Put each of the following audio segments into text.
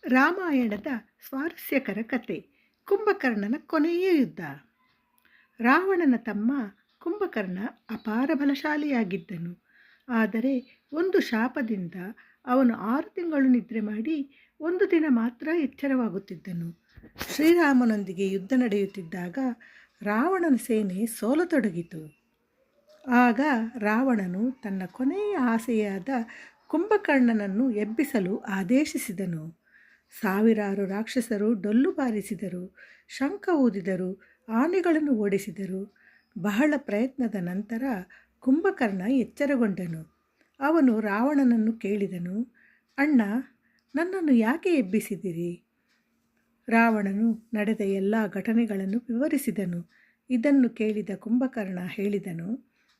ರಾಮಾಯಣದ ಸ್ವಾರಸ್ಯಕರ ಕತೆ. ಕುಂಭಕರ್ಣನ ಕೊನೆಯ ಯುದ್ಧ. ರಾವಣನ ತಮ್ಮ ಕುಂಭಕರ್ಣ ಅಪಾರ ಬಲಶಾಲಿಯಾಗಿದ್ದನು. ಆದರೆ ಒಂದು ಶಾಪದಿಂದ ಅವನು 6 ತಿಂಗಳು ನಿದ್ರೆ ಮಾಡಿ ಒಂದು ದಿನ ಮಾತ್ರ ಎಚ್ಚರವಾಗುತ್ತಿದ್ದನು. ಶ್ರೀರಾಮನೊಂದಿಗೆ ಯುದ್ಧ ನಡೆಯುತ್ತಿದ್ದಾಗ ರಾವಣನ ಸೇನೆ ಸೋಲತೊಡಗಿತು. ಆಗ ರಾವಣನು ತನ್ನ ಕೊನೆಯ ಆಸೆಯಾದ ಕುಂಭಕರ್ಣನನ್ನು ಎಬ್ಬಿಸಲು ಆದೇಶಿಸಿದನು. ಸಾವಿರಾರು ರಾಕ್ಷಸರು ಡೊಳ್ಳು ಬಾರಿಸಿದರು, ಶಂಖ ಊದಿದರು, ಆನೆಗಳನ್ನು ಓಡಿಸಿದರು. ಬಹಳ ಪ್ರಯತ್ನದ ನಂತರ ಕುಂಭಕರ್ಣ ಎಚ್ಚರಗೊಂಡನು. ಅವನು ರಾವಣನನ್ನು ಕೇಳಿದನು, ಅಣ್ಣ, ನನ್ನನ್ನು ಯಾಕೆ ಎಬ್ಬಿಸಿದಿರಿ? ರಾವಣನು ನಡೆದ ಎಲ್ಲ ಘಟನೆಗಳನ್ನು ವಿವರಿಸಿದನು. ಇದನ್ನು ಕೇಳಿದ ಕುಂಭಕರ್ಣ ಹೇಳಿದನು,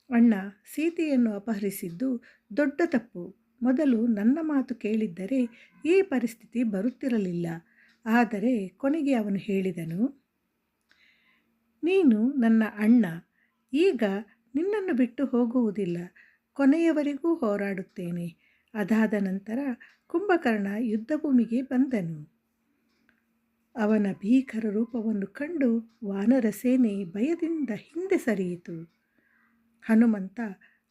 ಅಣ್ಣ, ಸೀತೆಯನ್ನು ಅಪಹರಿಸಿದ್ದು ದೊಡ್ಡ ತಪ್ಪು. ಮೊದಲು ನನ್ನ ಮಾತು ಕೇಳಿದ್ದರೆ ಈ ಪರಿಸ್ಥಿತಿ ಬರುತ್ತಿರಲಿಲ್ಲ. ಆದರೆ ಕೊನೆಗೆ ಅವನು ಹೇಳಿದನು, ನೀನು ನನ್ನ ಅಣ್ಣ. ಈಗ ನಿನ್ನನ್ನು ಬಿಟ್ಟು ಹೋಗುವುದಿಲ್ಲ. ಕೊನೆಯವರೆಗೂ ಹೋರಾಡುತ್ತೇನೆ. ಅದಾದ ನಂತರ ಕುಂಭಕರ್ಣ ಯುದ್ಧಭೂಮಿಗೆ ಬಂದನು. ಅವನ ಭೀಕರ ರೂಪವನ್ನು ಕಂಡು ವಾನರ ಸೇನೆ ಭಯದಿಂದ ಹಿಂದೆ ಸರಿಯಿತು. ಹನುಮಂತ,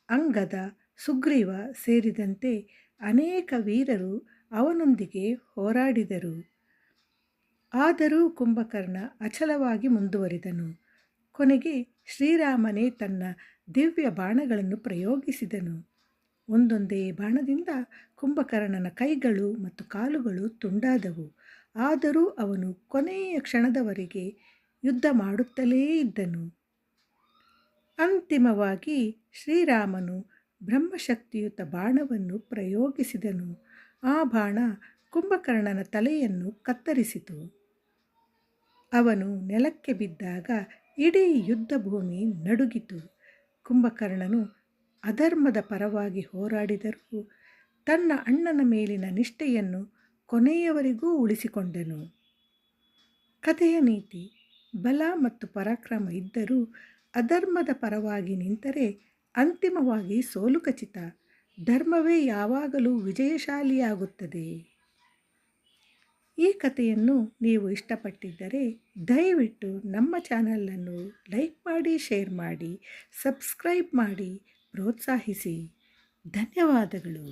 ಅಂಗದ, ಸುಗ್ರೀವ ಸೇರಿದಂತೆ ಅನೇಕ ವೀರರು ಅವನೊಂದಿಗೆ ಹೋರಾಡಿದರು. ಆದರೂ ಕುಂಭಕರ್ಣ ಅಚಲವಾಗಿ ಮುಂದುವರಿದನು. ಕೊನೆಗೆ ಶ್ರೀರಾಮನೇ ತನ್ನ ದಿವ್ಯ ಬಾಣಗಳನ್ನು ಪ್ರಯೋಗಿಸಿದನು. ಒಂದೊಂದೇ ಬಾಣದಿಂದ ಕುಂಭಕರ್ಣನ ಕೈಗಳು ಮತ್ತು ಕಾಲುಗಳು ತುಂಡಾದವು. ಆದರೂ ಅವನು ಕೊನೆಯ ಕ್ಷಣದವರೆಗೆ ಯುದ್ಧ ಮಾಡುತ್ತಲೇ ಇದ್ದನು. ಅಂತಿಮವಾಗಿ ಶ್ರೀರಾಮನು ಬ್ರಹ್ಮಶಕ್ತಿಯುತ ಬಾಣವನ್ನು ಪ್ರಯೋಗಿಸಿದನು. ಆ ಬಾಣ ಕುಂಭಕರ್ಣನ ತಲೆಯನ್ನು ಕತ್ತರಿಸಿತು. ಅವನು ನೆಲಕ್ಕೆ ಬಿದ್ದಾಗ ಇಡೀ ಯುದ್ಧ ಭೂಮಿ ನಡುಗಿತು. ಕುಂಭಕರ್ಣನು ಅಧರ್ಮದ ಪರವಾಗಿ ಹೋರಾಡಿದರೂ ತನ್ನ ಅಣ್ಣನ ಮೇಲಿನ ನಿಷ್ಠೆಯನ್ನು ಕೊನೆಯವರೆಗೂ ಉಳಿಸಿಕೊಂಡನು. ಕಥೆಯ ನೀತಿ: ಬಲ ಮತ್ತು ಪರಾಕ್ರಮ ಇದ್ದರೂ ಅಧರ್ಮದ ಪರವಾಗಿ ನಿಂತರೆ ಅಂತಿಮವಾಗಿ ಸೋಲು ಖಚಿತ. ಧರ್ಮವೇ ಯಾವಾಗಲೂ ವಿಜಯಶಾಲಿಯಾಗುತ್ತದೆ. ಈ ಕಥೆಯನ್ನು ನೀವು ಇಷ್ಟಪಟ್ಟಿದ್ದರೆ ದಯವಿಟ್ಟು ನಮ್ಮ ಚಾನಲನ್ನು ಲೈಕ್ ಮಾಡಿ, ಶೇರ್ ಮಾಡಿ, ಸಬ್ಸ್ಕ್ರೈಬ್ ಮಾಡಿ ಪ್ರೋತ್ಸಾಹಿಸಿ. ಧನ್ಯವಾದಗಳು.